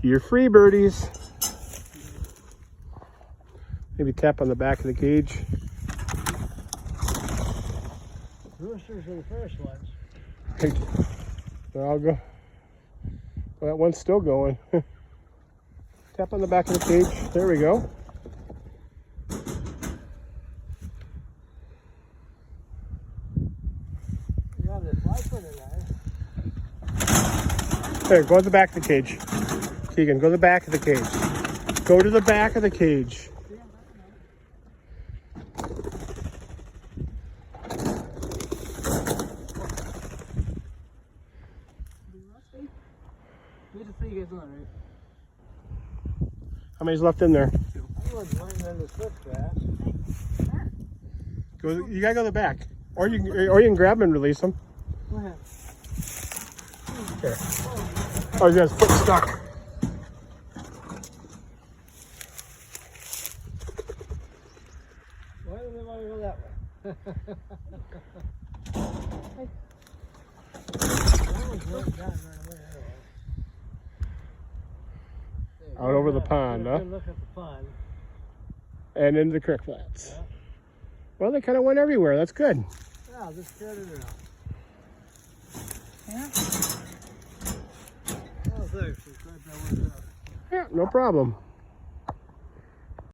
You're free, birdies. Maybe tap on the back of the cage. Roosters are the first ones. There I'll go. Well, that one's still going. Tap on the back of the cage. There we go. You have this light for today. There, go to the back of the cage. Keegan, go to the back of the cage. Go to the back of the cage. How many's left in there? I was laying in the switchgrass. Go. You gotta go to the back, or you can grab them and release them. Go ahead. Here. Oh, you got his foot stuck. Why do they want to go that way? That one's right down right away. Out over the pond, huh? Look at the pond. And into the creek flats. Yeah. Well, they kind of went everywhere. That's good. Yeah, just spread it out. Yeah. Oh, thanks. It's right there. Yeah, no problem.